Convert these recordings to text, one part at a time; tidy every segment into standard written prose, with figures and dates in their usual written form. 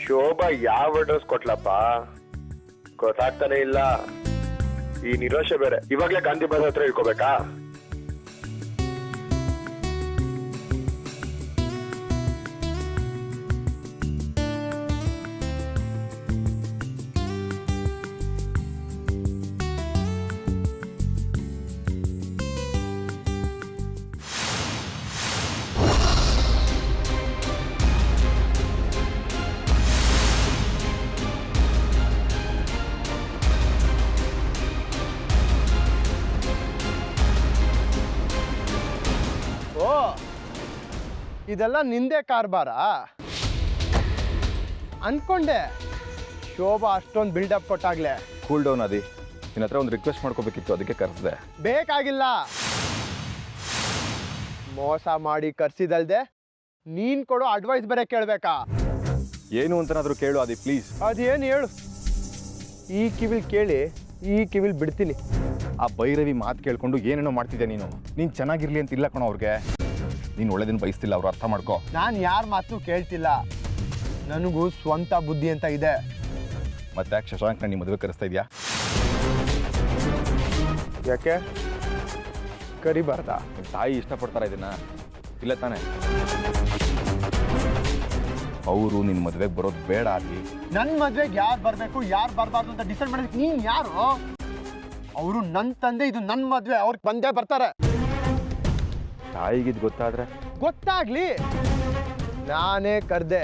ಶೋಭಾ ಯಾವ ಅಡ್ರೆಸ್ ಕೊಟ್ಲಪ್ಪ ಗೊತ್ತಾಗ್ತಾನೆ ಇಲ್ಲ. ಈ ನಿರೋಷ ಬೇರೆ ಇವಾಗ್ಲೇ ಗಾಂಧಿ ಬಸ್ ಹತ್ರ ಇಳ್ಕೋಬೇಕಾ? ಇದೆಲ್ಲ ನಿಂದೆ ಕಾರ್ಬಾರ ಅನ್ಕೊಂಡೆ. ಶೋಭಾ ಅಷ್ಟೊಂದು ಬಿಲ್ಡಪ್ ಕೊಟ್ಟಾಗ್ಲೆ ಕೂಲ್ ಡೌನ್ ಅದಿ. ನಿನ್ನ ಹತ್ರ ಒಂದು ರಿಕ್ವೆಸ್ಟ್ ಮಾಡ್ಕೋಬೇಕಿತ್ತು, ಅದಕ್ಕೆ ಕರೆಸಿದೆ. ಬೇಕಾಗಿಲ್ಲ. ಮೋಸ ಮಾಡಿ ಕರ್ಸಿದಲ್ದೆ ನೀನ್ ಕೊಡೋ ಅಡ್ವೈಸ್ ಬೇರೆ ಕೇಳ್ಬೇಕಾ? ಏನು ಅಂತನಾದ್ರೂ ಕೇಳು ಅದಿ ಪ್ಲೀಸ್. ಅದೇನು ಹೇಳು. ಈ ಕಿವಿಲ್ ಕೇಳಿ ಈ ಕಿವಿಲ್ ಬಿಡ್ತೀನಿ. ಆ ಭೈರವಿ ಮಾತು ಕೇಳ್ಕೊಂಡು ಏನೇನೋ ಮಾಡ್ತಿದ್ದೆ ನೀನು. ನೀನು ಚೆನ್ನಾಗಿರ್ಲಿ ಅಂತ ಇಲ್ಲ ಕಣೋ ಅವ್ರಿಗೆ. ನೀನು ಒಳ್ಳೆದಿನ ಬಯಸ್ತಿಲ್ಲ, ಅವ್ರು ಅರ್ಥ ಮಾಡ್ಕೋ. ನಾನು ಯಾರ ಮಾತು ಕೇಳ್ತಿಲ್ಲ, ನನಗೂ ಸ್ವಂತ ಬುದ್ಧಿ ಅಂತ ಇದೆ. ಮತ್ತೆ ಯಾಕೆ ಶಶಾಂಕ್ ನಿಮ್ಮ ಮದುವೆ ಕರೆಸ್ತಾ ಇದೆಯಾ? ಯಾಕೆ ಕರಿಬಾರ್ದಾ? ನಿಮ್ಮ ತಾಯಿ ಇಷ್ಟಪಡ್ತಾರ ಇದನ್ನ? ಇಲ್ಲ ತಾನೆ? ಅವರು ನಿನ್ನ ಮದುವೆಗೆ ಬರೋದು ಬೇಡ ಆಗಿ. ನನ್ನ ಮದುವೆಗೆ ಯಾರು ಬರಬೇಕು ಯಾರು ಬರಬಾರ್ದು ಅಂತ ಡಿಸೈಡ್ ಮಾಡೋದಕ್ಕೆ ನೀನು ಯಾರು? ಅವರು ನನ್ನ ತಂದೆ, ಇದು ನನ್ನ ಮದುವೆ, ಅವ್ರಿಗೆ ಬಂದೇ ಬರ್ತಾರೆ. ತಾಯಿಗಿದ್ ಗೊತ್ತಾದ್ರೆ? ಗೊತ್ತಾಗ್ಲಿ. ನಾನೇ ಕರ್ದೆ,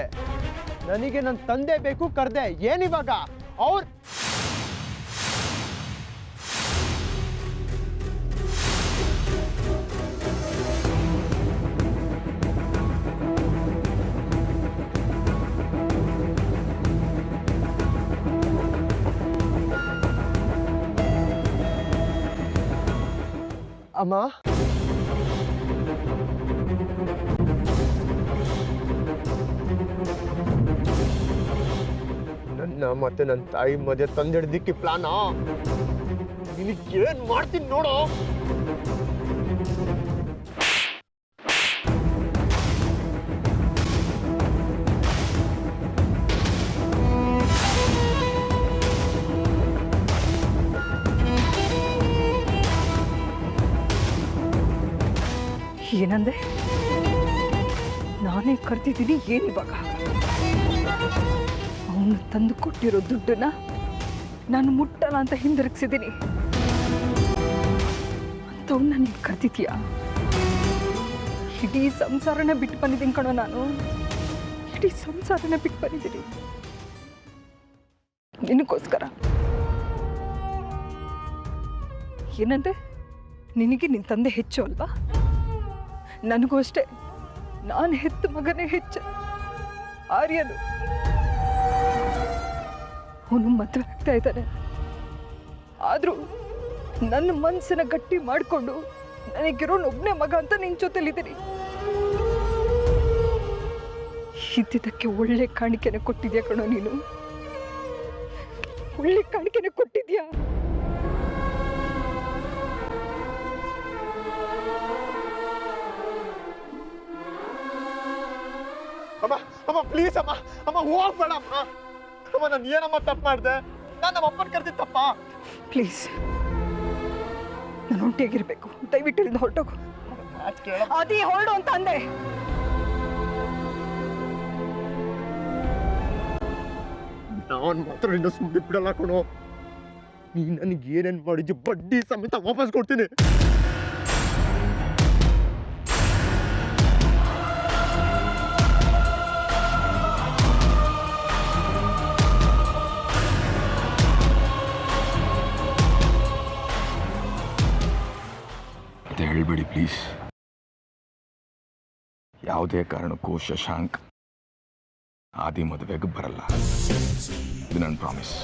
ನನಗೆ ನನ್ನ ತಂದೆ ಬೇಕು, ಕರ್ದೆ. ಏನಿವಾಗ ಅವ್ರ ಅಮ್ಮ ನನ್ನ ಮತ್ತೆ ನನ್ನ ತಾಯಿ ಮದುವೆ ತಂದಿಡ್ದಿಕ್ಕಿ ಪ್ಲಾನಾ? ನಿನಗೇನ್ ಮಾಡ್ತೀನಿ ನೋಡು. ಏನಂದೆ? ನಾನೇ ಕರ್ತಿದ್ದೀನಿ. ಏನಿವಾಗ? ಅವನು ತಂದು ಕೊಟ್ಟಿರೋ ದುಡ್ಡನ್ನ ನಾನು ಮುಟ್ಟಲ್ಲ ಅಂತ ಹಿಂದಿರುಗಿಸಿದ್ದೀನಿ ಅಂತವ್ನ ನೀನು ಕರ್ತಿದ್ಯಾ? ಇಡೀ ಸಂಸಾರನ ಬಿಟ್ಟು ಬಂದಿದ್ದೀನಿ ಕಣೋ ನಾನು. ಇಡೀ ಸಂಸಾರನ ಬಿಟ್ಟು ಬಂದಿದ್ದೀನಿ ನಿನಗೋಸ್ಕರ. ಏನಂದ್ರೆ ನಿನಗೆ ನಿನ್ನ ತಂದೆ ಹೆಚ್ಚು ಅಲ್ವಾ? ನನಗೂ ಅಷ್ಟೇ. ನಾನು ಹೆತ್ತ ಮಗನೇ ಹೆಚ್ಚು. ಆರ್ಯನು ಅವನು ಮದುವೆ ಆಗ್ತಾ ಇದ್ದಾನೆ. ಆದರೂ ನನ್ನ ಮನಸ್ಸನ್ನ ಗಟ್ಟಿ ಮಾಡಿಕೊಂಡು ನನಗಿರೋನೊಬ್ಬನೇ ಮಗ ಅಂತ ನಿನ್ನ ಜೊತೆಲಿದ್ದೀನಿ. ಇದ್ದಿದ್ದಕ್ಕೆ ಒಳ್ಳೆ ಕಾಣಿಕೆನ ಕೊಟ್ಟಿದ್ಯಾ ಕಣೋ ನೀನು. ಒಳ್ಳೆ ಕಾಣಿಕೆನ ಕೊಟ್ಟಿದ್ಯಾ. ಅಮ್ಮ ಅಮ್ಮ ಪ್ಲೀಸ್ ಅಮ್ಮ, ಅಮ್ಮ ಹೋಗ್ಬೇಡ ಅಮ್ಮ. ಅಮ್ಮ ನಾನು ಏನಮ್ಮ ತಪ್ಪು ಮಾಡಿದೆ? ನಾನು ನಮ್ಮ ಅಪ್ಪನ ಕರ್ತಿದ್ದ ತಪ್ಪ? ಪ್ಲೀಸ್, ನಾನು ಹೊಂಟಿಯಾಗಿರ್ಬೇಕು. ದಯವಿಟ್ಟು ಇಲ್ಲಿಂದ ಹೊರಟೋಗು. ಅದೇ ಹೊರಡು ಅಂತ ಅಂದೆ. ನಾನು ಮಾತ್ರ ನಿನ್ನ ಸುಮ್ಮನೆ ಬಿಡಲ್ಲ ಕಣೋ. ನೀನು ನನಗೆ ಏನೇನು ಮಾಡಿದ್ಯೋ ಬಡ್ಡಿ ಸಮೇತ ವಾಪಸ್ ಕೊಡ್ತೀನಿ. ಹೇಳ್ಬೇಡಿ ಪ್ಲೀಸ್. ಯಾವುದೇ ಕಾರಣಕ್ಕೂ ಶಶಾಂಕ್ ಆದಿ ಮದುವೆಗೆ ಬರಲ್ಲ. ಇದು ನನ್ನ ಪ್ರಾಮಿಸ್.